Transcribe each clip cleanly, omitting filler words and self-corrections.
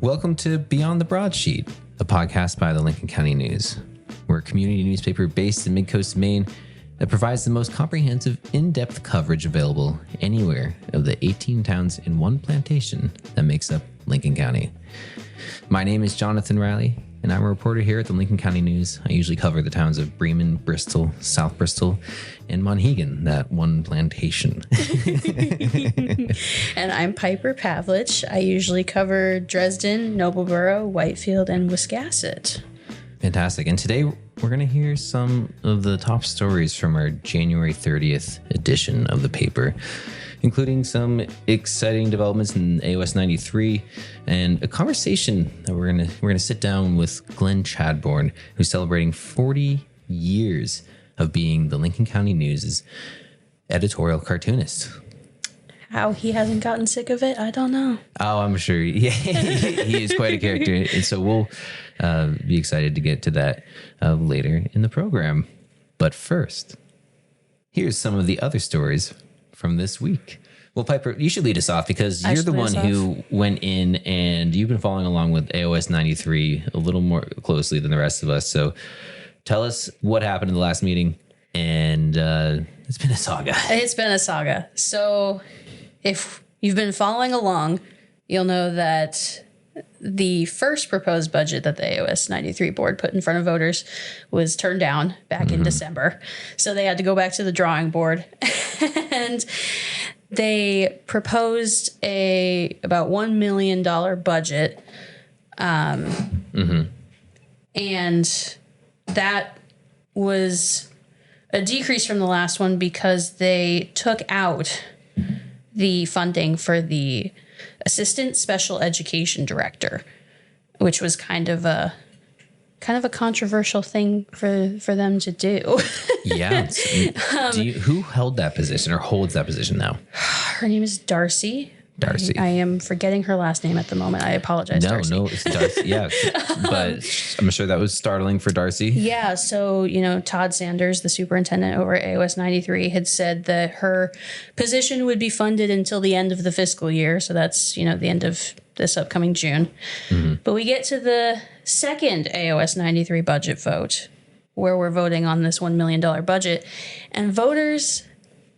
Welcome to Beyond the Broadsheet, a podcast by the Lincoln County News. We're a community newspaper based in Mid-Coast Maine that provides the most comprehensive, in-depth coverage available anywhere of the 18 towns in one plantation that makes up Lincoln County. My name is Johnathan Riley, and I'm a reporter here at the Lincoln County News. I usually cover the towns of Bremen, Bristol, South Bristol, and Monhegan, that one plantation. And I'm Piper Pavelich. I usually cover Dresden, Nobleboro, Whitefield, and Wiscasset. Fantastic. And today we're going to hear some of the top stories from our January 30th edition of the paper, including some exciting developments in AOS 93 and a conversation that we're going to sit down with Glenn Chadbourne, who's celebrating 40 years of being the Lincoln County News' editorial cartoonist. How he hasn't gotten sick of it, I don't know. Oh, I'm sure. Yeah, he is quite a character. And so we'll be excited to get to that later in the program. But first, here's some of the other stories from this week. Well, Piper, you should lead us off because you're the one who went in and you've been following along with AOS 93 a little more closely than the rest of us. So tell us what happened in the last meeting. And it's been a saga. It's been a saga. So if you've been following along, you'll know that the first proposed budget that the AOS 93 board put in front of voters was turned down back in December. So they had to go back to the drawing board. And they proposed about $1 million budget. And that was a decrease from the last one because they took out the funding for the assistant special education director, which was kind of a controversial thing for them to do. Yeah. Who held that position or holds that position now? Her name is Darcy. Darcy. I am forgetting her last name at the moment. I apologize, Darcy. No, it's Darcy. Yeah. But I'm sure that was startling for Darcy. Yeah. So, Todd Sanders, the superintendent over at AOS 93, had said that her position would be funded until the end of the fiscal year. So that's, the end of this upcoming June. But we get to the second AOS 93 budget vote where we're voting on this $1 million budget. And voters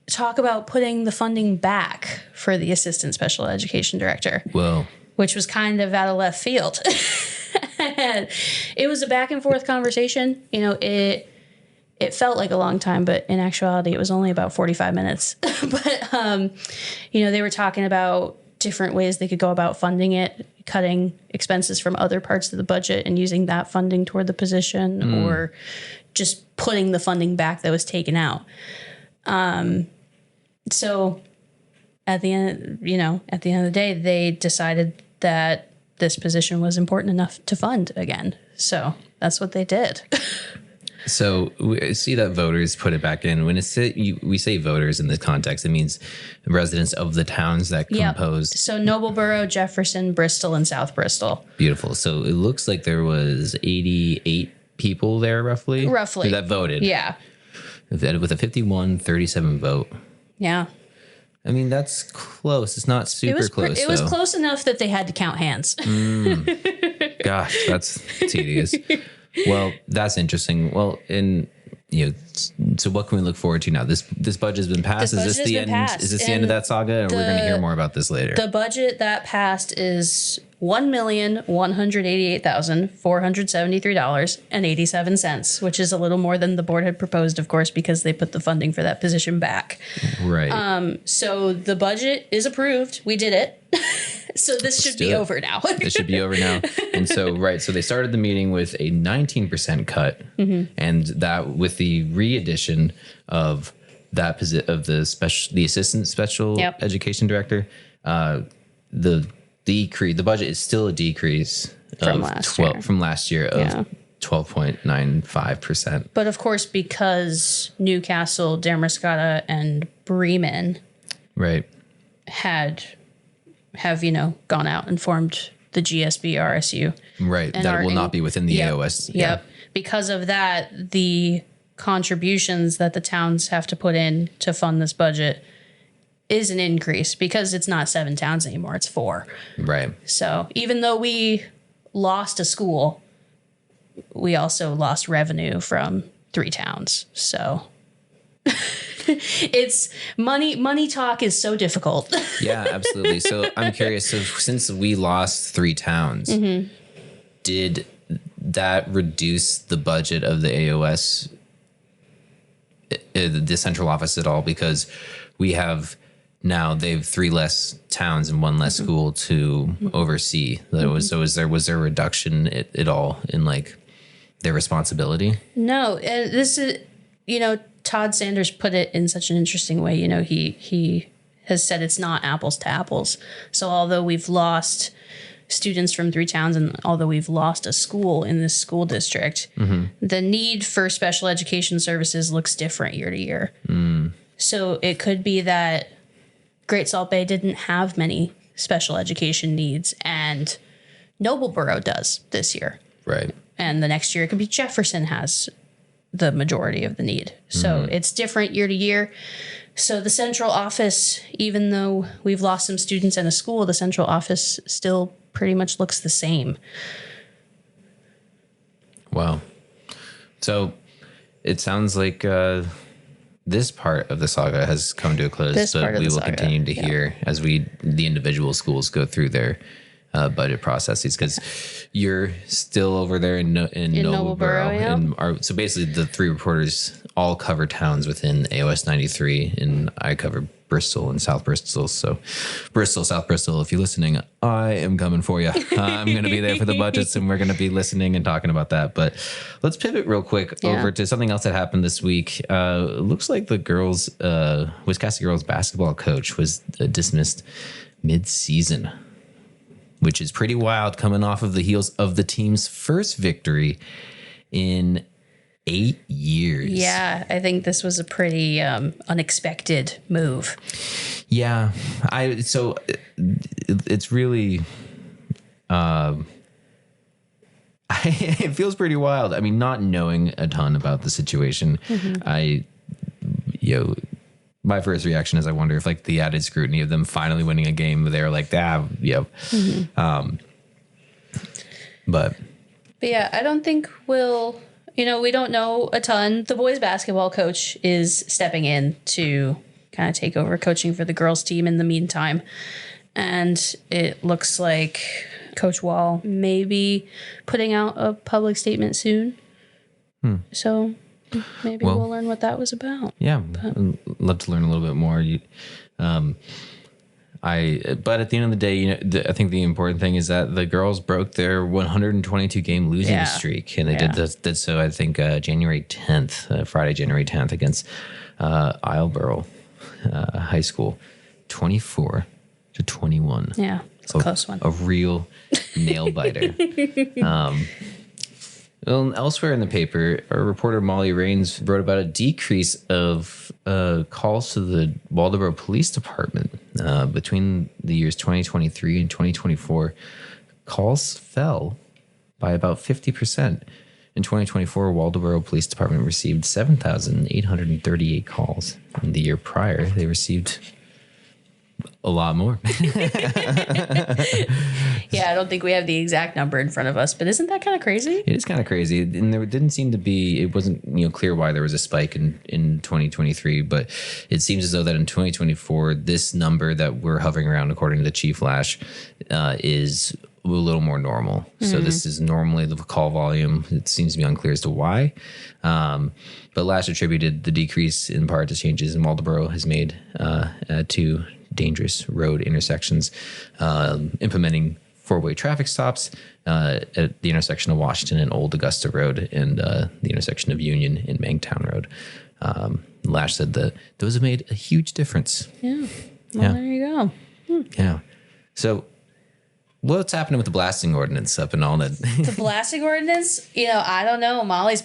talk about putting the funding back for the assistant special education director. Whoa. Which was kind of out of left field. It was a back and forth conversation. It felt like a long time, but in actuality, it was only about 45 minutes. But, they were talking about different ways they could go about funding it, cutting expenses from other parts of the budget and using that funding toward the position, or just putting the funding back that was taken out. So at the end of the day, they decided that this position was important enough to fund again. So that's what they did. So we see that voters put it back in. When we say voters in this context, it means residents of the towns that compose. So Nobleboro, Jefferson, Bristol, and South Bristol. Beautiful. So it looks like there was 88 people there roughly that voted. Yeah. With a 51-37 vote. Yeah. I mean, that's close. It's not super close. It was close enough that they had to count hands. Gosh, that's tedious. Well, that's interesting. Well, so what can we look forward to now? This budget has been passed. Is this the end? Is this the end of that saga? Or we're going to hear more about this later? The budget that passed is $1,188,473.87, which is a little more than the board had proposed, of course, because they put the funding for that position back. Right. So the budget is approved. We did it. So this should be over now. This should be over now. And so, so they started the meeting with a 19% cut, and that with the re-addition of that the assistant special education director, the budget is still a decrease from last year of 12.95%. But of course, because Newcastle, Damariscotta, and Bremen have gone out and formed the GSB RSU. Right. That will not be within the AOS. Yep. Because of that, the contributions that the towns have to put in to fund this budget is an increase because it's not 7 towns anymore. It's 4. Right. So even though we lost a school, we also lost revenue from 3 towns. So it's money talk is so difficult. Yeah, absolutely. So I'm curious. So since we lost 3 towns, did that reduce the budget of the AOS, the central office at all? Because we have now they've 3 less towns and 1 less school to oversee. So was there a reduction at all in like their responsibility? No, and this is, Todd Sanders put it in such an interesting way. He has said it's not apples to apples. So although we've lost students from 3 towns and although we've lost a school in this school district, the need for special education services looks different year to year. So it could be that Great Salt Bay didn't have many special education needs and Nobleboro does this year. Right. And the next year it could be Jefferson has the majority of the need. So it's different year to year. So the central office, even though we've lost some students and a school, the central office still pretty much looks the same. Wow. So it sounds like this part of the saga has come to a close, but we will continue to hear as the individual schools go through their budget processes, because you're still over there in Nobleboro. Yeah. So basically the 3 reporters all cover towns within AOS 93, and I cover Bristol and South Bristol. So Bristol, South Bristol, if you're listening, I am coming for you. I'm going to be there for the budgets, and we're going to be listening and talking about that. But let's pivot real quick over to something else that happened this week. It looks like the Wiscasset girls basketball coach was dismissed mid-season, which is pretty wild, coming off of the heels of the team's first victory in 8 years. Yeah, I think this was a pretty unexpected move. Yeah, it's really, it feels pretty wild. I mean, not knowing a ton about the situation, my first reaction is I wonder if like the added scrutiny of them finally winning a game, they're like, but yeah, I don't think we don't know a ton. The boys basketball coach is stepping in to kind of take over coaching for the girls team in the meantime. And it looks like Coach Wall may be putting out a public statement soon. So maybe we'll learn what that was about. Yeah, I'd love to learn a little bit more. But at the end of the day, I think the important thing is that the girls broke their 122 game losing streak, and they did so. I think January 10th, Friday, January 10th, against Islesboro High School, 24-21. Yeah, it's a close one. A real nail biter. Well, elsewhere in the paper, our reporter Molly Rains wrote about a decrease of calls to the Waldoboro Police Department between the years 2023 and 2024. Calls fell by about 50%. In 2024, Waldoboro Police Department received 7,838 calls. In the year prior, they received a lot more. Yeah, I don't think we have the exact number in front of us, but isn't that kind of crazy? It is kind of crazy. And there didn't seem to be, it wasn't clear why there was a spike in 2023, but it seems as though that in 2024, this number that we're hovering around, according to the Chief Lash, is a little more normal. So this is normally the call volume. It seems to be unclear as to why. But Lash attributed the decrease in part to changes in Waldoboro has made to dangerous road intersections, implementing 4-way traffic stops at the intersection of Washington and Old Augusta Road, and the intersection of Union and Mangtown Road. Lash said that those have made a huge difference. Yeah. Well, there you go. Yeah. So what's happening with the blasting ordinance up and all that? The blasting ordinance, I don't know. Molly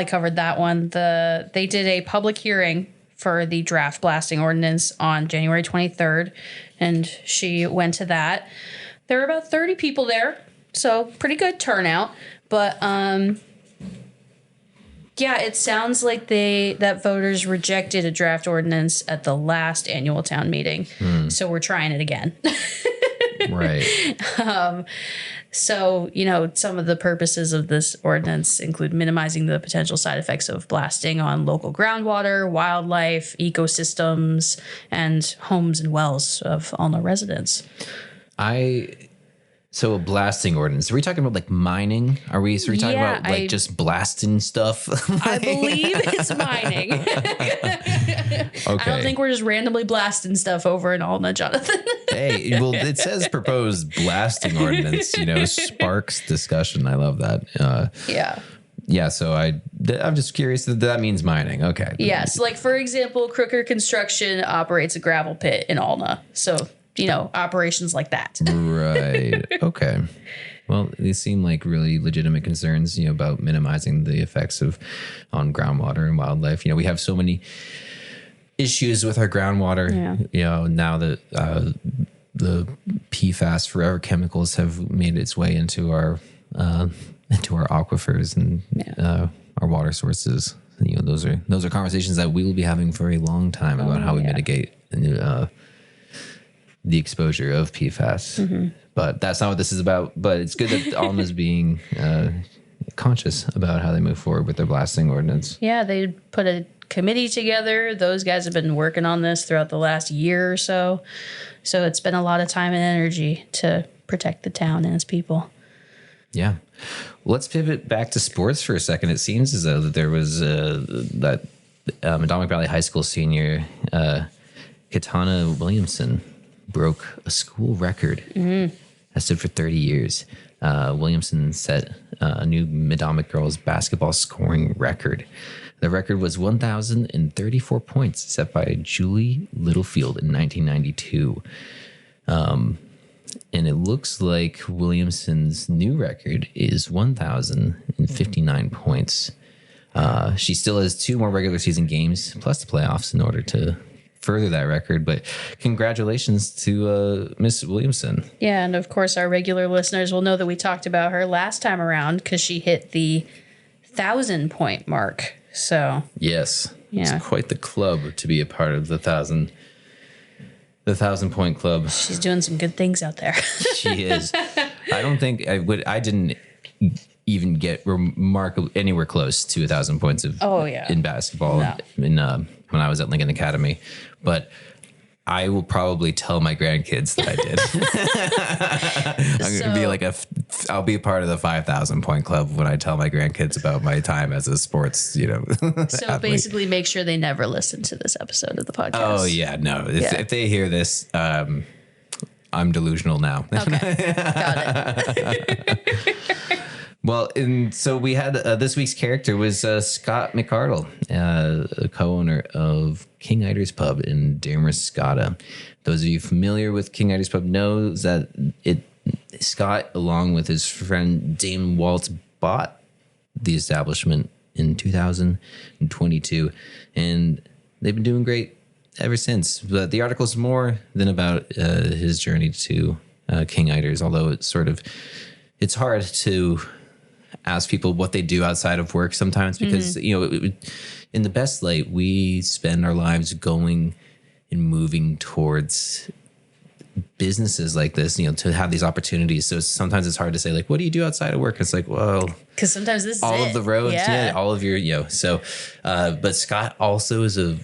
covered that one. They did a public hearing for the draft blasting ordinance on January 23rd, and she went to that. There were about 30 people there, so pretty good turnout. But Yeah, it sounds like that voters rejected a draft ordinance at the last annual town meeting. So we're trying it again. Right. So, some of the purposes of this ordinance include minimizing the potential side effects of blasting on local groundwater, wildlife, ecosystems, and homes and wells of Alna residents. So a blasting ordinance. Are we talking about like mining? Are we talking about like just blasting stuff? I believe it's mining. Okay. I don't think we're just randomly blasting stuff over in Alna, Johnathan. Hey, well, it says proposed blasting ordinance, sparks discussion. I love that. Yeah. Yeah, so I'm just curious that means mining. Okay. Yes, like for example, Crooker Construction operates a gravel pit in Alna. So, operations like that. Right. Okay. Well, these seem like really legitimate concerns, about minimizing the effects on groundwater and wildlife. We have so many issues with our groundwater. Yeah. Now that the PFAS forever chemicals have made its way into our aquifers and our water sources. Those are conversations that we will be having for a long time about how we mitigate the exposure of PFAS. Mm-hmm. But that's not what this is about. But it's good that Alma's being conscious about how they move forward with their blasting ordinance. Yeah, they put a committee together. Those guys have been working on this throughout the last year or so. So it's been a lot of time and energy to protect the town and its people. Yeah. Let's pivot back to sports for a second. It seems as though that there was that Madomic Valley High School senior Katana Williamson broke a school record that stood for 30 years. Williamson set a new Madomic girls basketball scoring record. The record was 1,034 points set by Julie Littlefield in 1992. And it looks like Williamson's new record is 1,059 points. She still has 2 more regular season games plus the playoffs in order to further that record. But congratulations to Miss Williamson. Yeah, and of course our regular listeners will know that we talked about her last time around because she hit the 1,000-point mark. So yes, it's quite the club to be a part of the 1,000-point club. She's doing some good things out there. She is. I don't think I didn't even get remarkable anywhere close to 1,000 points in basketball when I was at Lincoln Academy, but I will probably tell my grandkids that I did. I'm going to be like I'll be a part of the 5,000 point club when I tell my grandkids about my time as a sports, So athlete. Basically make sure they never listen to this episode of the podcast. Oh yeah, no. If they hear this, I'm delusional now. Okay. Got it. Well, and so we had this week's character was Scott McArdle, a co-owner of King Ider's Pub in Damerscotta. Those of you familiar with King Ider's Pub knows that Scott, along with his friend Damon Waltz, bought the establishment in 2022, and they've been doing great ever since. But the article's more than about his journey to King Ider's, although it's hard to ask people what they do outside of work sometimes because, in the best light, we spend our lives going and moving towards businesses like this, to have these opportunities. So sometimes it's hard to say, like, what do you do outside of work? It's like, well, because sometimes this is all of the roads, all of your, so, but Scott also is a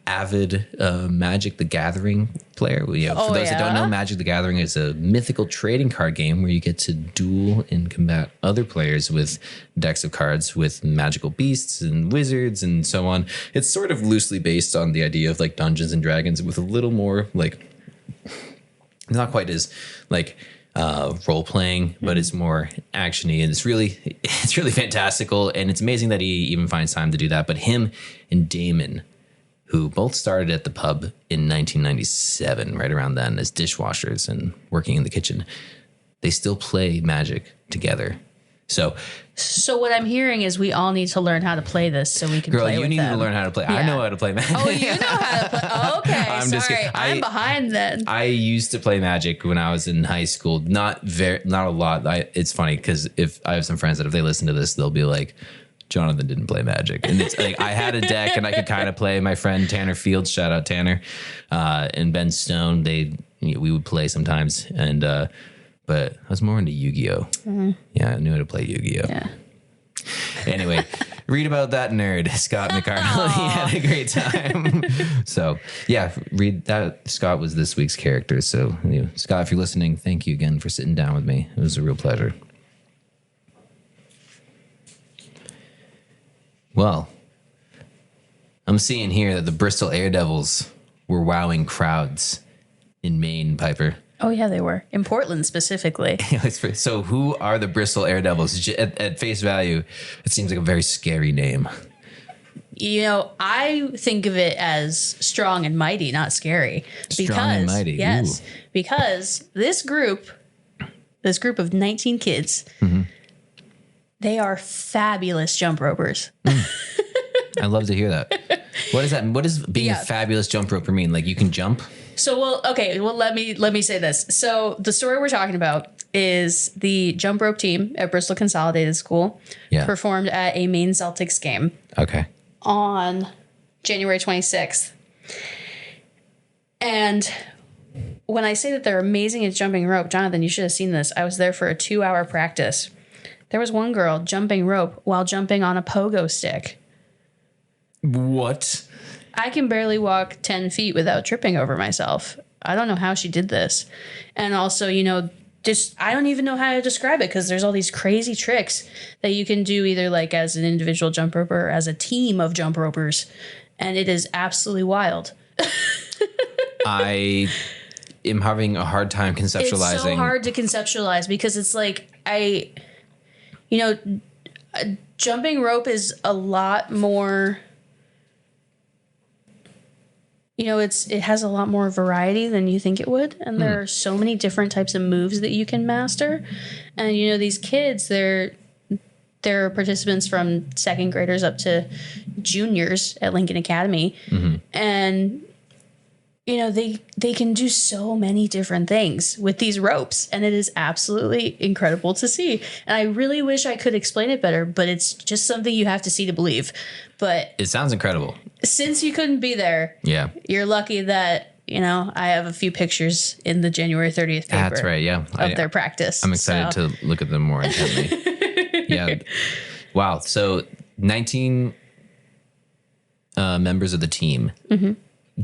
avid Magic the Gathering player. For those that don't know, Magic the Gathering is a mythical trading card game where you get to duel and combat other players with decks of cards with magical beasts and wizards and so on. It's sort of loosely based on the idea of like Dungeons and Dragons with a little more like, not quite as like role playing, but it's more actiony, and it's really fantastical, and it's amazing that he even finds time to do that. But him and Damon, who both started at the pub in 1997, right around then, as dishwashers and working in the kitchen, they still play Magic together. So what I'm hearing is we all need to learn how to play this so we can play with them. Girl, you need to learn how to play. Yeah. I know how to play Magic. Oh, you know how to play. Oh, okay, sorry. I'm behind then. I used to play Magic when I was in high school. Not a lot. It's funny because if I have some friends that if they listen to this, they'll be like, Johnathan didn't play Magic. And it's like I had a deck and I could kind of play. My friend Tanner Fields, shout out Tanner, and Ben Stone, we would play sometimes. And but I was more into Yu-Gi-Oh. Mm-hmm. Yeah, I knew how to play Yu-Gi-Oh. Yeah. Anyway, read about that nerd, Scott McArdle. He had a great time. So, yeah, read that. Scott was this week's character. So, Scott, if you're listening, thank you again for sitting down with me. It was a real pleasure. Well, I'm seeing here that the Bristol Air Devils were wowing crowds in Maine, Piper. Oh, yeah, they were. In Portland, specifically. So who are the Bristol Air Devils? At face value, it seems like a very scary name. I think of it as strong and mighty, not scary. Strong and mighty. Yes, because this group of 19 kids, mm-hmm. they are fabulous jump ropers. I love to hear that. What is that? What does being a fabulous jump roper mean? Like you can jump? So, let me say this. So the story we're talking about is the jump rope team at Bristol Consolidated School performed at a Maine Celtics game. Okay. On January 26th. And when I say that they're amazing at jumping rope, Johnathan, you should have seen this. I was there for a 2-hour practice. There was one girl jumping rope while jumping on a pogo stick. What? I can barely walk 10 feet without tripping over myself. I don't know how she did this. And also, I don't even know how to describe it because there's all these crazy tricks that you can do either like as an individual jump roper or as a team of jump ropers. And it is absolutely wild. I am having a hard time conceptualizing. It's so hard to conceptualize because it's like jumping rope is a lot more... it has a lot more variety than you think it would. And there are so many different types of moves that you can master. And, these kids, they're participants from second graders up to juniors at Lincoln Academy. Mm-hmm. And, they can do so many different things with these ropes. And it is absolutely incredible to see. And I really wish I could explain it better, but it's just something you have to see to believe. But it sounds incredible. Since you couldn't be there, you're lucky that, I have a few pictures in the January 30th paper. That's right, yeah. Of their practice. I'm excited to look at them more intently. Yeah. Wow. So 19 members of the team. Mm-hmm.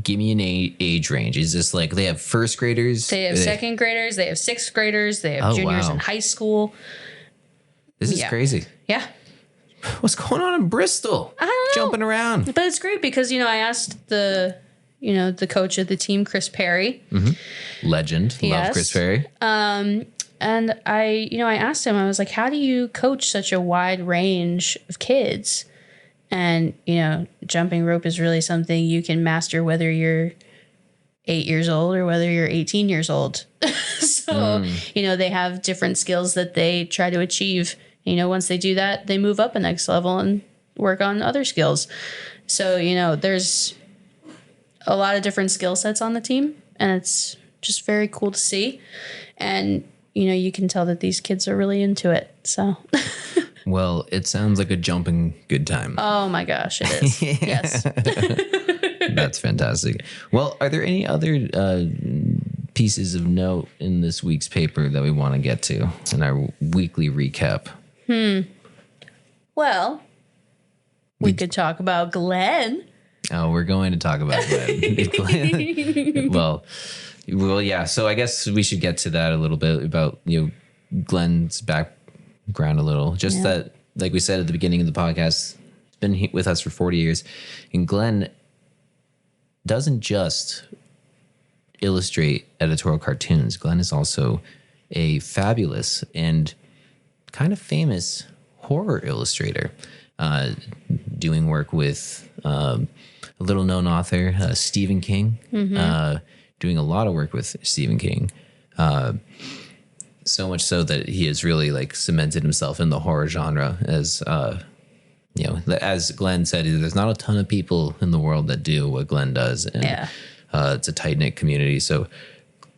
Give me an age range. Is this like they have first graders? They have second graders. They have sixth graders. They have juniors in high school. This is crazy. Yeah. What's going on in Bristol? I don't know. Jumping around. But it's great because, I asked the coach of the team, Chris Perry. Mm-hmm. Legend. Love Chris Perry. And I asked him, I was like, how do you coach such a wide range of kids? And, jumping rope is really something you can master whether you're 8 years old or whether you're 18 years old. So, they have different skills that they try to achieve. Once they do that, they move up a next level and work on other skills. So, there's a lot of different skill sets on the team, and it's just very cool to see. And, you can tell that these kids are really into it. So, well, it sounds like a jumping good time. Oh my gosh, it is. Yes. That's fantastic. Well, are there any other pieces of note in this week's paper that we want to get to in our weekly recap? Well, we could talk about Glenn. Oh, we're going to talk about Glenn. Well, yeah. So I guess we should get to that a little bit about, Glenn's background a little. Just that, like we said at the beginning of the podcast, he's been with us for 40 years. And Glenn doesn't just illustrate editorial cartoons. Glenn is also a fabulous and kind of famous horror illustrator, doing work with a little-known author, Stephen King, doing a lot of work with Stephen King, so much so that he has really cemented himself in the horror genre as, as Glenn said, there's not a ton of people in the world that do what Glenn does, and it's a tight-knit community. So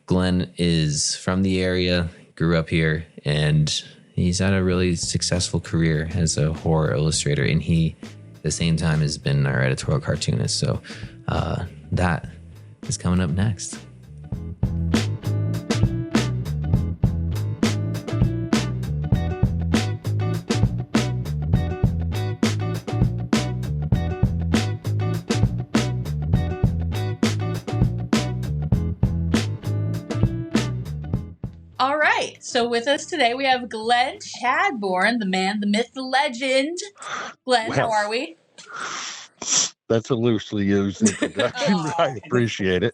Glenn is from the area, grew up here, and he's had a really successful career as a horror illustrator, and he, at the same time, has been our editorial cartoonist. So that is coming up next. All right. So with us today, we have Glenn Chadbourne, the man, the myth, the legend. Glenn, how are we? That's a loosely used introduction, but I appreciate it.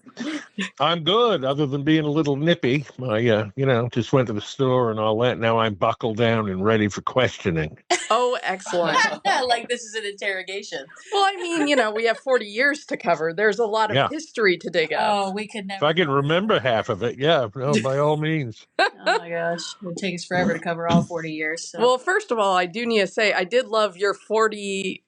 I'm good, other than being a little nippy. I, just went to the store and all that. Now I'm buckled down and ready for questioning. Oh, excellent. Like this is an interrogation. Well, I mean, we have 40 years to cover. There's a lot of history to dig up. Oh, we could never. If I can remember half of it, by all means. Oh my gosh. It would take us forever to cover all 40 years. So. Well, first of all, I do need to say I did love your 40th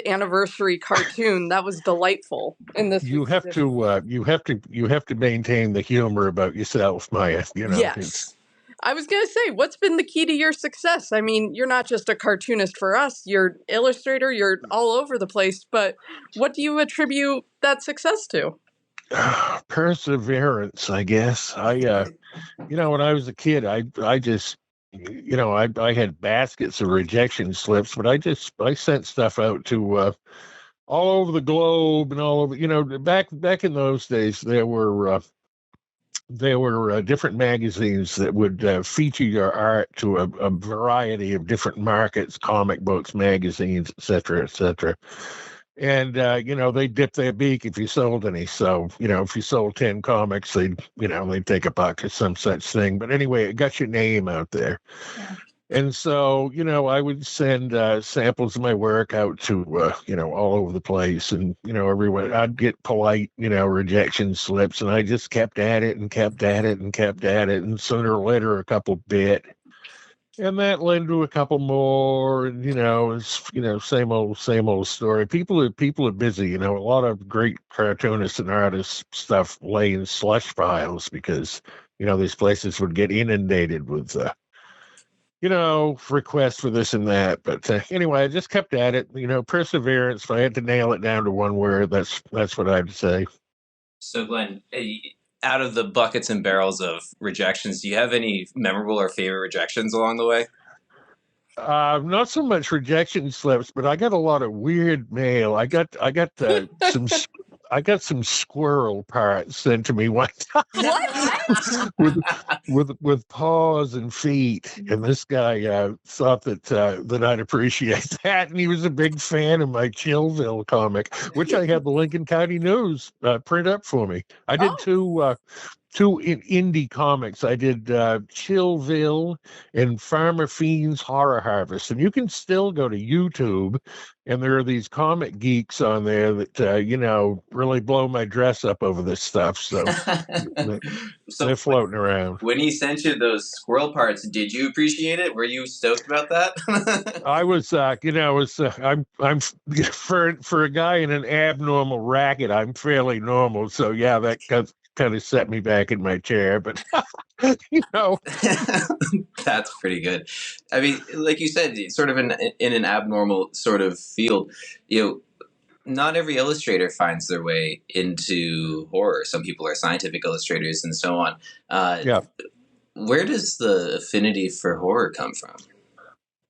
anniversary cartoon. That was delightful. In this, you have to maintain the humor about yourself, Maia. Yes. I was going to say, what's been the key to your success? I mean, you're not just a cartoonist for us. You're illustrator. You're all over the place. But what do you attribute that success to? Perseverance, I guess. When I was a kid, I just, I had baskets of rejection slips, but I sent stuff out to all over the globe and all over. Back in those days, there were different magazines that would feature your art to a variety of different markets, comic books, magazines, et cetera. And, they dip their beak if you sold any. So, if you sold 10 comics, they'd take $1 or some such thing. But anyway, it got your name out there. Yeah. And so, I would send samples of my work out to, all over the place. And, everyone, I'd get polite, rejection slips. And I just kept at it and kept at it and kept at it. And sooner or later, a couple bit. And that led to a couple more, and it's same old story. People are busy. A lot of great cartoonists and artists stuff lay in slush piles because these places would get inundated with requests for this and that. But anyway, I just kept at it. Perseverance. If I had to nail it down to one word, that's what I'd say. So, Glenn, out of the buckets and barrels of rejections, do you have any memorable or favorite rejections along the way? Not so much rejection slips, but I got a lot of weird mail. I got some squirrel parts sent to me one time with paws and feet, and this guy thought that I'd appreciate that, and he was a big fan of my Chillville comic, which I had the Lincoln County News print up for me. I did two indie comics. I did Chillville and Farmer Fiend's Horror Harvest. And you can still go to YouTube, and there are these comic geeks on there that, really blow my dress up over this stuff. So, they're floating around. When he sent you those squirrel parts, did you appreciate it? Were you stoked about that? I was, I'm for a guy in an abnormal racket, I'm fairly normal. So, yeah, that kind of set me back in my chair, but that's pretty good. I mean, like you said, sort of in an abnormal sort of field, not every illustrator finds their way into horror. Some people are scientific illustrators and so on. Where does the affinity for horror come from?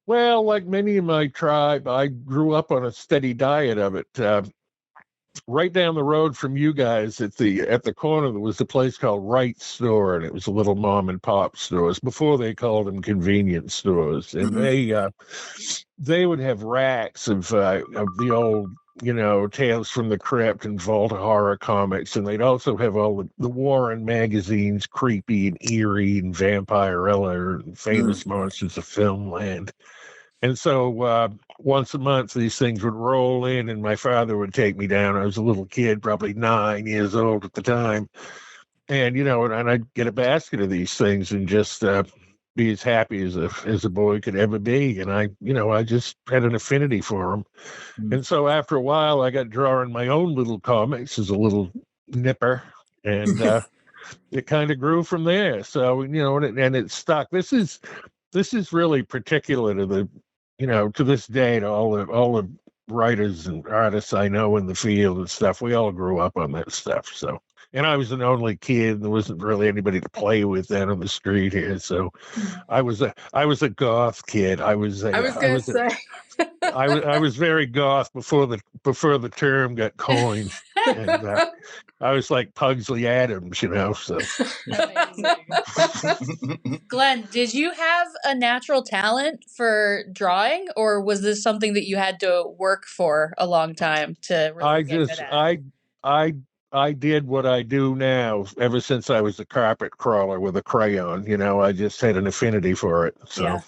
Well, like many in my tribe, I grew up on a steady diet of it. Right down the road from you guys at the corner, there was a place called Wright's Store, and it was a little mom and pop stores before they called them convenience stores. And they would have racks of the old, Tales from the Crypt and Vault of Horror comics, and they'd also have all the Warren magazines, Creepy and Eerie and Vampirella and Famous Monsters of Filmland. And so once a month, these things would roll in, and my father would take me down. I was a little kid, probably 9 years old at the time. And, and I'd get a basket of these things and just be as happy as a boy could ever be. And I just had an affinity for them. And so after a while, I got drawing my own little comics as a little nipper. And it kind of grew from there. So, and it stuck. This this is really particular to the, to this day, to all the writers and artists I know in the field and stuff. We all grew up on that stuff. So, and I was an only kid. There wasn't really anybody to play with then on the street here. So, I was a goth kid. I was gonna say. I was very goth before the term got coined, and I was like Pugsley Adams, So Glenn, did you have a natural talent for drawing, or was this something that you had to work for a long time to really get good at? I did what I do now ever since I was a carpet crawler with a crayon. I just had an affinity for it. So. Yeah.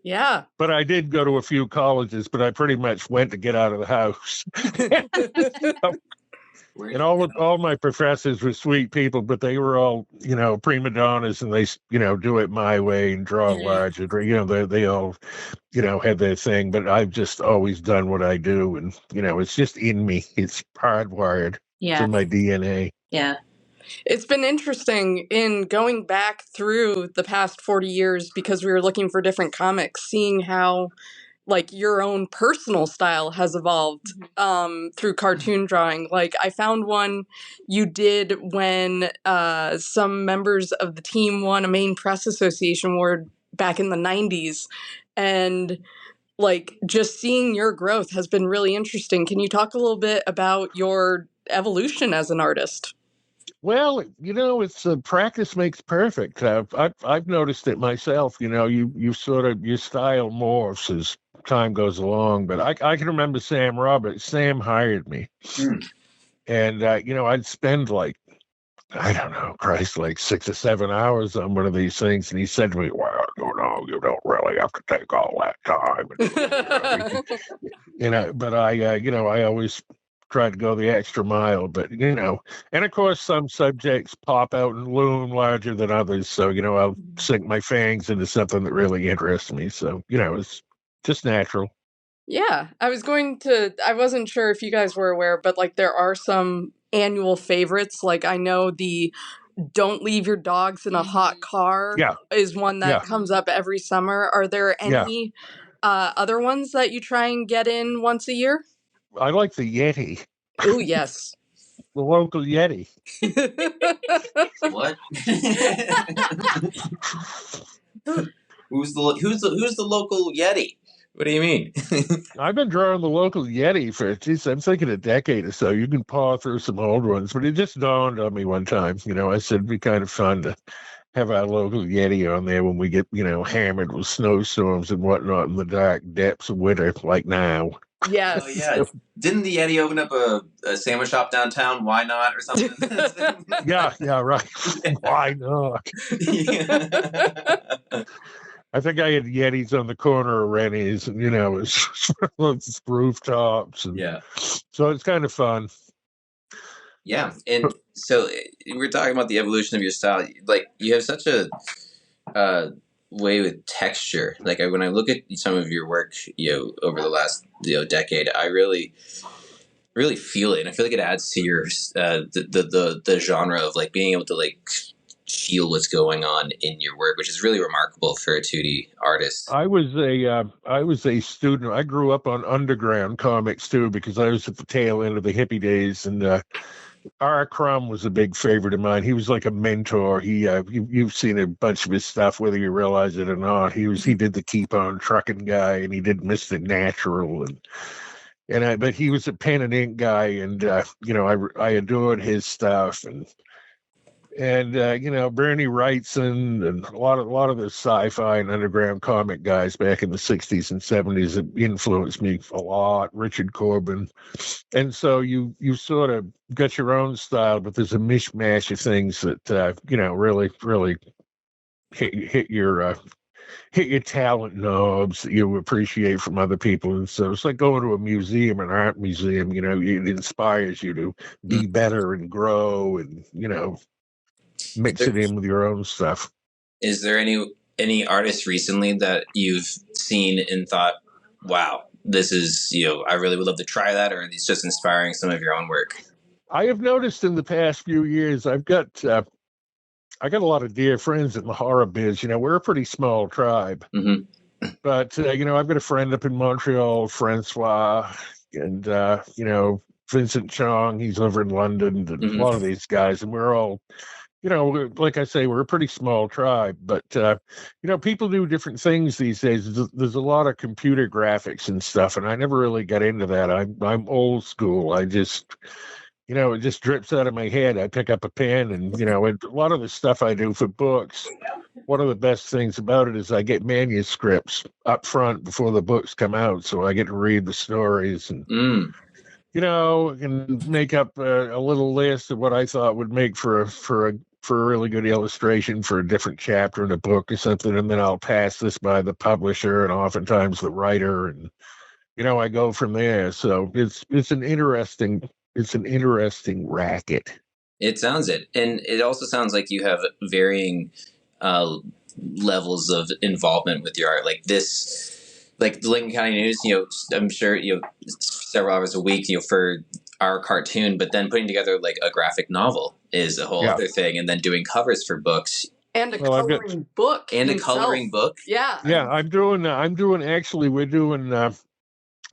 Yeah. But I did go to a few colleges, but I pretty much went to get out of the house. And all my professors were sweet people, but they were all, prima donnas, and they, do it my way and draw large. And, they all, had their thing. But I've just always done what I do. And, it's just in me. It's hardwired. It's in my DNA. Yeah. It's been interesting in going back through the past 40 years because we were looking for different comics, seeing how like your own personal style has evolved through cartoon drawing. Like I found one you did when some members of the team won a Maine Press Association award back in the 90s. And like just seeing your growth has been really interesting. Can you talk a little bit about your evolution as an artist? Well, it's practice makes perfect. I've noticed it myself. You sort of your style morphs as time goes along. But I can remember Sam Roberts. Sam hired me, and I'd spend like I don't know, Christ, like 6 or 7 hours on one of these things, and he said to me, "Well, you don't really have to take all that time." But I always try to go the extra mile, but and of course some subjects pop out and loom larger than others, so I'll sink my fangs into something that really interests me, so it's just natural. Yeah, I wasn't sure if you guys were aware, but like there are some annual favorites. Like I know the "Don't Leave Your Dogs in a Hot Car" is one that comes up every summer. Are there any other ones that you try and get in once a year? I like the Yeti. Oh, yes. The local Yeti. What? Who's the local Yeti? What do you mean? I've been drawing the local Yeti for, I'm thinking a decade or so. You can paw through some old ones, but it just dawned on me one time. I said it'd be kind of fun to have our local Yeti on there when we get, hammered with snowstorms and whatnot in the dark depths of winter, like now. Yes. Oh, yeah. Didn't the Yeti open up a sandwich shop downtown? Why not? Or something? Yeah, right. Why not? Yeah. I think I had Yetis on the corner of Rennie's, and it's rooftops, and so it's kind of fun. Yeah, and so we're talking about the evolution of your style. Like you have such a way with texture. Like when I look at some of your work, over the last decade, I really feel it, and I feel like it adds to your the genre of like being able to like feel what's going on in your work, which is really remarkable for a 2D artist. I was a student. I grew up on underground comics too, because I was at the tail end of the hippie days, and R. Crumb was a big favorite of mine. He was like a mentor. You've seen a bunch of his stuff, whether you realize it or not. He did the Keep On Trucking guy, and he did Mr. Natural, but he was a pen and ink guy, and I adored his stuff, and Bernie Wrightson and a lot of the sci-fi and underground comic guys back in the 60s and 70s that influenced me a lot. Richard Corbin. And so you sort of got your own style, but there's a mishmash of things that really hit your talent knobs that you appreciate from other people. And so it's like going to a museum, an art museum. It inspires you to be better and grow, and mix it in with your own stuff. Is there any artists recently that you've seen and thought, wow, this is, I really would love to try that, or it's just inspiring some of your own work? I have noticed in the past few years, I've got I got a lot of dear friends in the horror biz. We're a pretty small tribe. Mm-hmm. But, I've got a friend up in Montreal, Francois, and, Vincent Chong, he's over in London, and a lot of these guys, and we're all, like I say, we're a pretty small tribe, but, people do different things these days. There's a lot of computer graphics and stuff, and I never really got into that. I'm old school. I just, it just drips out of my head. I pick up a pen and, and a lot of the stuff I do for books, one of the best things about it is I get manuscripts up front before the books come out. So I get to read the stories and, and make up a little list of what I thought would make for a really good illustration for a different chapter in a book or something. And then I'll pass this by the publisher and oftentimes the writer. And, I go from there. So it's an interesting racket. It sounds it. And it also sounds like you have varying levels of involvement with your art. Like this, like the Lincoln County News, I'm sure, several hours a week, for our cartoon, but then putting together like a graphic novel is a whole other thing. And then doing covers for books. And a coloring book. And a coloring book. Yeah. Yeah,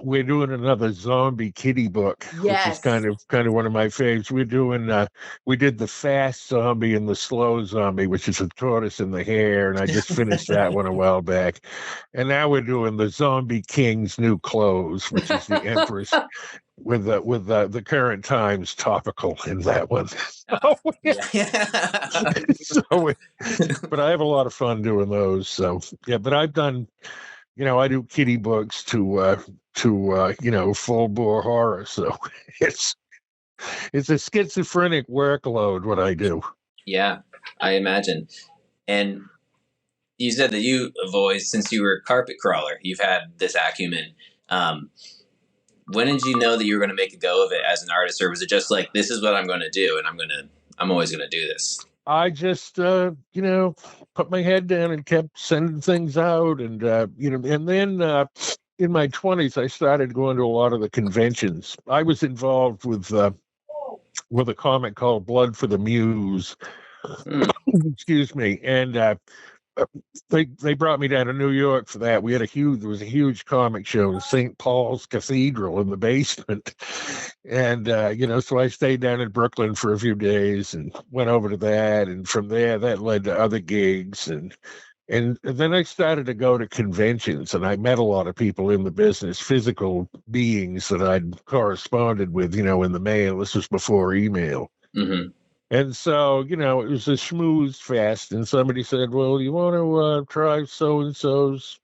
we're doing another zombie kitty book, which is kind of one of my favorites. We did the fast zombie and the slow zombie, which is a tortoise and the hare, and I just finished that one a while back. And now we're doing the Zombie King's New Clothes, which is the Empress with the current times topical in that one. But I have a lot of fun doing those. So yeah, but I've done. I do kitty books to full bore horror. So it's a schizophrenic workload what I do. Yeah, I imagine. And you said that you have always, since you were a carpet crawler, you've had this acumen. When did you know that you were going to make a go of it as an artist, or was it just like, this is what I'm going to do, and I'm always going to do this? I just, put my head down and kept sending things out. And, and then in my 20s, I started going to a lot of the conventions. I was involved with a comic called Blood for the Muse. Excuse me. And they brought me down to New York for that. There was a huge comic show in St. Paul's Cathedral in the basement. And, so I stayed down in Brooklyn for a few days and went over to that. And from there, that led to other gigs. And then I started to go to conventions, and I met a lot of people in the business, physical beings that I'd corresponded with, in the mail. This was before email. Mm-hmm. And so, it was a schmooze fest, and somebody said, well, you want to try so-and-so's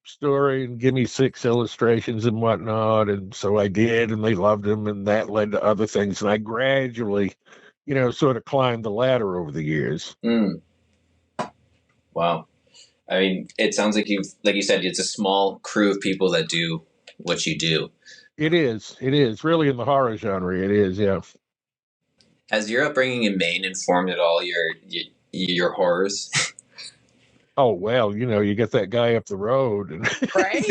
story and give me 6 illustrations and whatnot. And so I did, and they loved them, and that led to other things. And I gradually, sort of climbed the ladder over the years. Wow. I mean, it sounds like like you said, it's a small crew of people that do what you do. It is. Really in the horror genre, it is, yeah. Has your upbringing in Maine informed at all your horrors? Oh, well, you get that guy up the road, and right?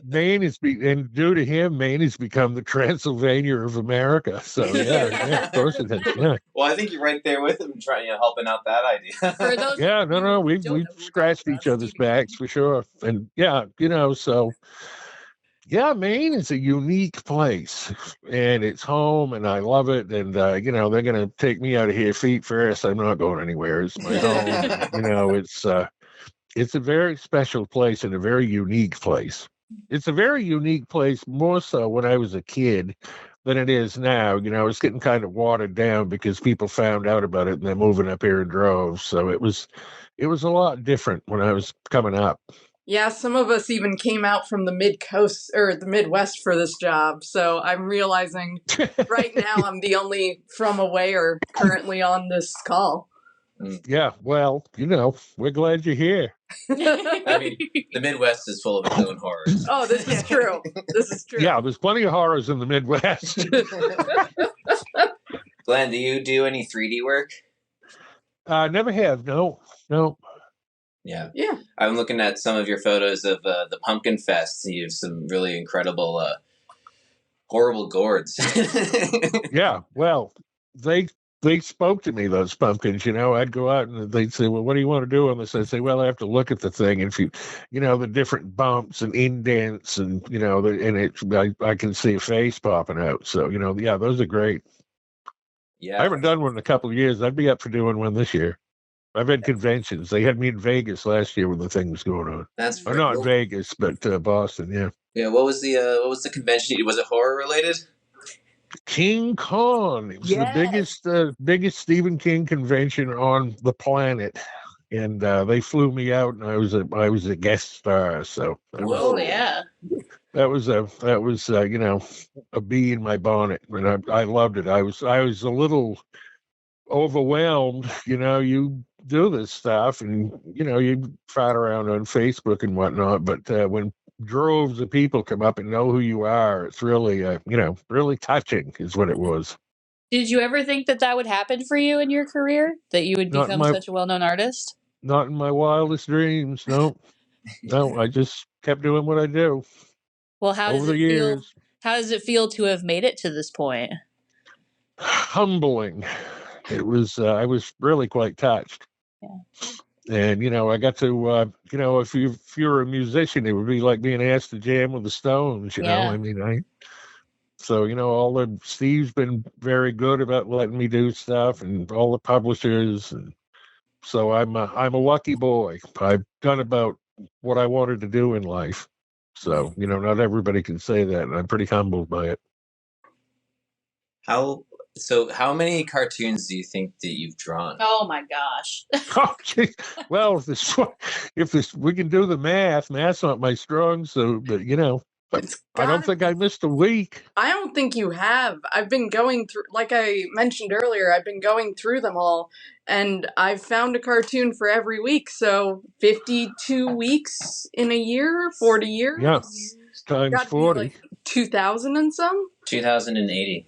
Maine is, and due to him, Maine has become the Transylvania of America. So yeah, of course it has. Yeah. Well, I think you're right there with him, helping out that idea. For those we've scratched each other's backs for sure, and so. Yeah, Maine is a unique place, and it's home, and I love it. And they're going to take me out of here feet first. I'm not going anywhere. It's my home. It's a very special place and a very unique place. It's a very unique place, more so when I was a kid than it is now. It's getting kind of watered down because people found out about it and they're moving up here in droves. So it was a lot different when I was coming up. Yeah, some of us even came out from the mid-coast or the Midwest for this job. So I'm realizing right now I'm the only from away or currently on this call. Yeah, well, we're glad you're here. I mean, the Midwest is full of its own horrors. Oh, this is true. Yeah, there's plenty of horrors in the Midwest. Glenn, do you do any 3D work? Never have. No. Yeah. I'm looking at some of your photos of the Pumpkin Fest. You have some really incredible, horrible gourds. Yeah, well, they they spoke to me, those pumpkins. I'd go out and they'd say, "Well, what do you want to do on this?" I'd say, "Well, I have to look at the thing, and if the different bumps and indents, and I can see a face popping out." So yeah, those are great. Yeah, I haven't done one in a couple of years. I'd be up for doing one this year. I've had conventions. They had me in Vegas last year when the thing was going on. That's or not in Vegas, but Boston. Yeah. Yeah. What was the convention? Was it horror related? King Kong. It was the biggest Stephen King convention on the planet, and they flew me out, and I was a guest star. So Whoa, that was a bee in my bonnet, and I loved it. I was a little overwhelmed. You do this stuff, and you fight around on Facebook and whatnot, but when droves of people come up and know who you are, it's really really touching is what it was. Did you ever think that would happen for you in your career, that you would become such a well-known artist? Not in my wildest dreams. No. I just kept doing what I do. Well, how does it feel to have made it to this point? Humbling. It was I was really quite touched. Yeah. And I got to if you're a musician, it would be like being asked to jam with the Stones. So Steve's been very good about letting me do stuff, and all the publishers, and so I'm a lucky boy. I've done about what I wanted to do in life. So not everybody can say that, and I'm pretty humbled by it. How many cartoons do you think that you've drawn? Oh my gosh. Well, if we can do the math's not my strong suit, but I don't think I missed a week. I don't think you have. I've been going through, like I mentioned earlier, I've been going through them all, and I've found a cartoon for every week. So 52 weeks in a year, 40 years. Yeah, times 40. Like 2,000 and some? 2,080.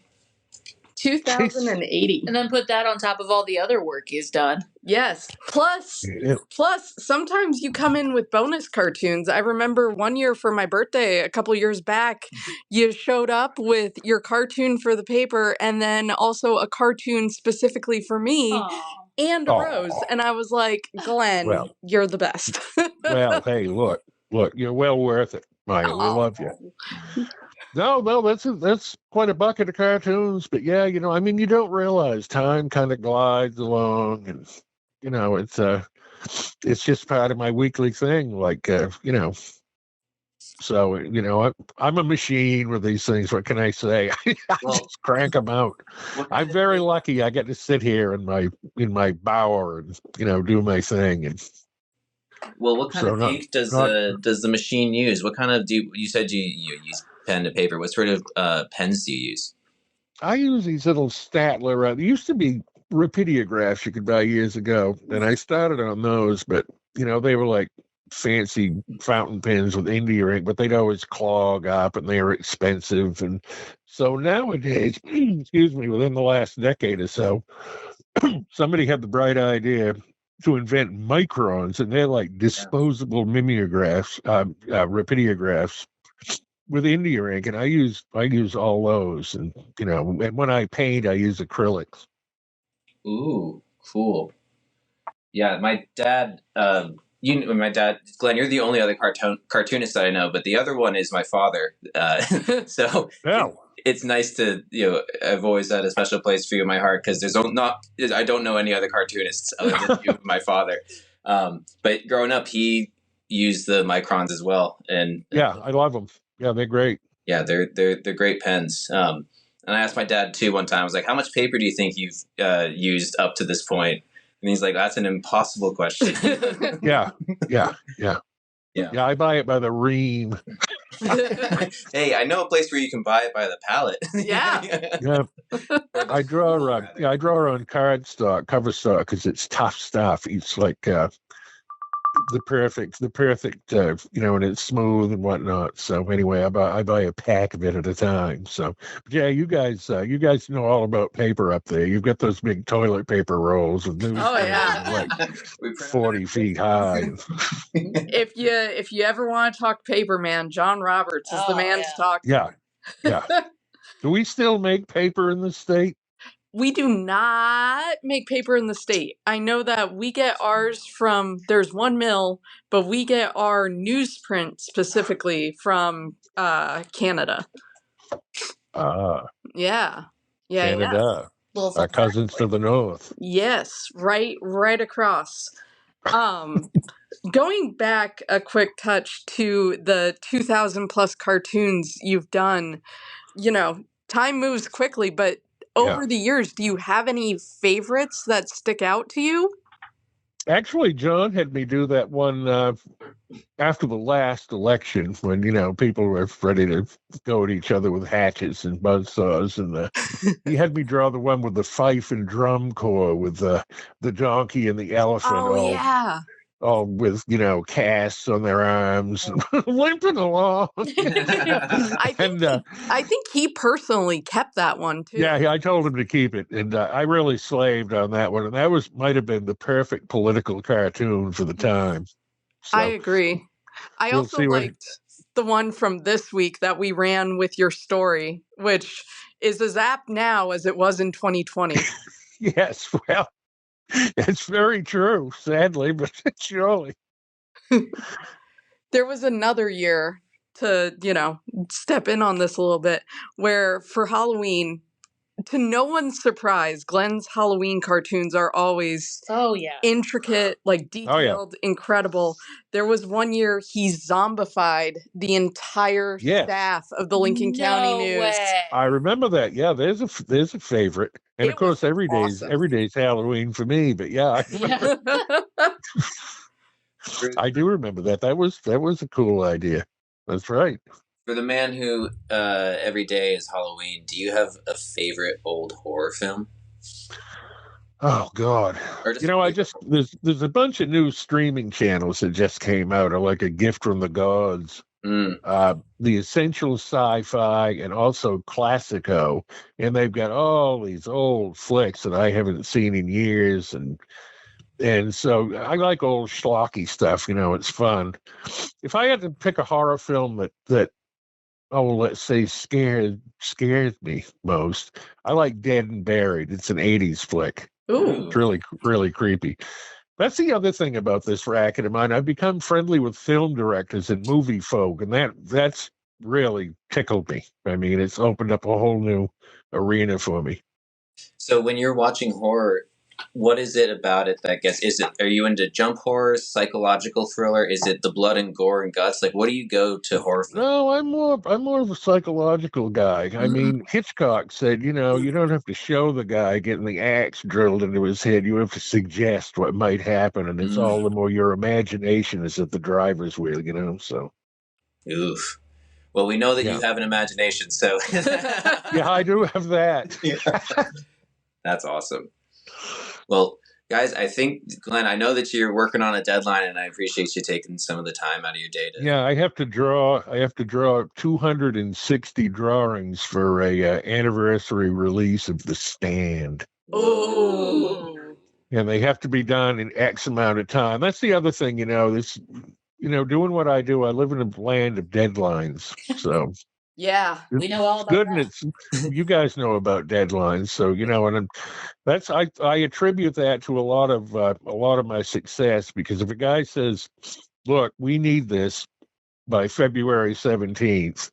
2,080. And then put that on top of all the other work he's done. Yes. Plus, sometimes you come in with bonus cartoons. I remember one year for my birthday, a couple years back, you showed up with your cartoon for the paper and then also a cartoon specifically for me. Aww. And a rose. And I was like, Glenn, you're the best. Well, hey, look, you're well worth it, Maya. We love you. No, that's quite a bucket of cartoons, but yeah, you don't realize time kind of glides along, and it's just part of my weekly thing, like So I'm a machine with these things. What can I say? I just crank them out. I'm very lucky. I get to sit here in my bower and do my thing. And what kind of ink does the machine use? What kind of you said you use pen to paper? What sort of pens do you use? I use these little Statler. There used to be Rapidographs you could buy years ago, and I started on those, but they were like fancy fountain pens with India ink, but they'd always clog up and they were expensive. And so nowadays, within the last decade or so, somebody had the bright idea to invent microns, and they're like disposable mimeographs, Rapidographs with India ink, and I use all those, and and when I paint, I use acrylics. Ooh, cool. Yeah, my dad. My dad, Glenn. You're the only other cartoonist that I know, but the other one is my father. So it's nice to I've always had a special place for you in my heart, because I don't know any other cartoonists other than you, my father. But growing up, he used the microns as well, and I love them. Yeah, they're great. Yeah, they're great pens. And I asked my dad too one time. I was like, "How much paper do you think you've used up to this point?" And he's like, "That's an impossible question." Yeah. I buy it by the ream. Hey, I know a place where you can buy it by the pallet. Yeah. I draw on cardstock, cover stock, because it's tough stuff. It's like the perfect, and it's smooth and whatnot. So anyway, I buy a pack of it at a time. So yeah, you guys know all about paper up there. You've got those big toilet paper rolls with like 40 feet high. If you ever want to talk paper, man, John Roberts is the man to talk to. Yeah. Do we still make paper in this state? We do not make paper in the state. I know that we get ours from, there's one mill, but we get our newsprint specifically from Canada. Yeah. Canada. Our cousins to the north. Yes, right across. Going back a quick touch to the 2,000 plus cartoons you've done, time moves quickly, but over the years, do you have any favorites that stick out to you? Actually, John had me do that one after the last election when, people were ready to go at each other with hatchets and buzzsaws. And he had me draw the one with the fife and drum corps with the donkey and the elephant. All with, casts on their arms, limping along. I think he personally kept that one, too. Yeah, I told him to keep it. And I really slaved on that one. And that might have been the perfect political cartoon for the time. So, I agree. I also liked the one from this week that we ran with your story, which is as apt now as it was in 2020. Yes, well. It's very true, sadly, but surely. There was another year to, step in on this a little bit, where for Halloween, to no one's surprise, Glenn's Halloween cartoons are always intricate, detailed, incredible. There was one year he zombified the entire staff of the Lincoln County News. I remember that. Yeah, there's a favorite. And of course, every day's Halloween for me. But I do remember that. That was a cool idea. That's right. For the man who every day is Halloween, do you have a favorite old horror film? Oh God! There's a bunch of new streaming channels that just came out, are like a gift from the gods. The Essential Sci-Fi and also Classico, and they've got all these old flicks that I haven't seen in years, and so I like old schlocky stuff. It's fun. If I had to pick a horror film that let's say scares me most, I like Dead and Buried. It's an 80s flick. Ooh. It's really, really creepy. That's the other thing about this racket of mine. I've become friendly with film directors and movie folk, and that's really tickled me. I mean, it's opened up a whole new arena for me. So when you're watching horror, what is it about it that are you into jump horror, psychological thriller? Is it the blood and gore and guts? Like, what do you go to horror for? No, I'm more of a psychological guy. I mean, Hitchcock said, you don't have to show the guy getting the axe drilled into his head. You have to suggest what might happen, and it's all the more your imagination is at the driver's wheel, so. Oof. Well, we know that you have an imagination, so. Yeah, I do have that. That's awesome. Well, guys, I think, Glenn, I know that you're working on a deadline, and I appreciate you taking some of the time out of your day to. Yeah, I have to draw 260 drawings for a anniversary release of The Stand. Oh. And they have to be done in X amount of time. That's the other thing, doing what I do. I live in a land of deadlines, so. Yeah, we know all about that. You guys know about deadlines, so and I attribute that to a lot of my success, because if a guy says, "Look, we need this by February 17th,"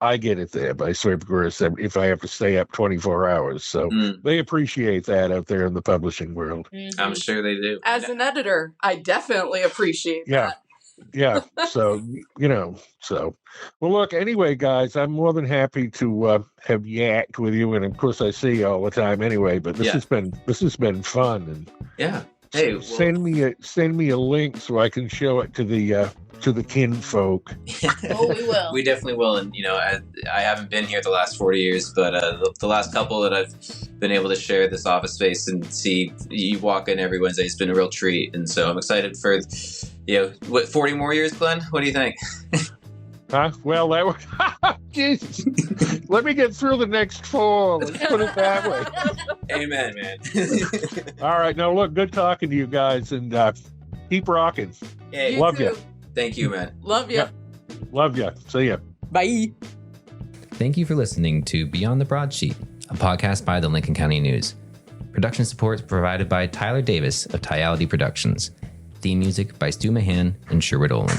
I get it there by February 7th if I have to stay up 24 hours. So they appreciate that out there in the publishing world. Mm-hmm. I'm sure they do. As an editor, I definitely appreciate that. Yeah. So, well, look, anyway, guys, I'm more than happy to have yacked with you. And of course, I see you all the time anyway, but this has been fun. And hey, send me a link so I can show it to the kinfolk. Oh, we will. We definitely will. And, I haven't been here the last 40 years, but the last couple that I've been able to share this office space and see you walk in every Wednesday, it's been a real treat. And so I'm excited for, 40 more years, Glenn? What do you think? Huh? Well, that was, Jesus. Let me get through the next 4. Let's put it that way. Amen, man. All right. Now, look, good talking to you guys, and keep rocking. Hey, love you. Thank you, man. Love you. Love you. See ya. Bye. Thank you for listening to Beyond the Broadsheet, a podcast by the Lincoln County News. Production support is provided by Tyler Davis of Tyality Productions. Theme music by Stu Mahan and Sherwood Olin.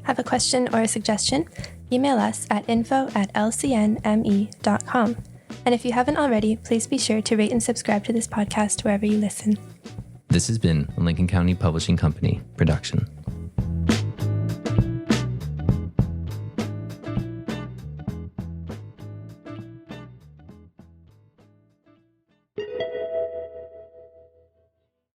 Have a question or a suggestion? Email us at info@lcnme.com. And if you haven't already, please be sure to rate and subscribe to this podcast wherever you listen. This has been a Lincoln County Publishing Company production.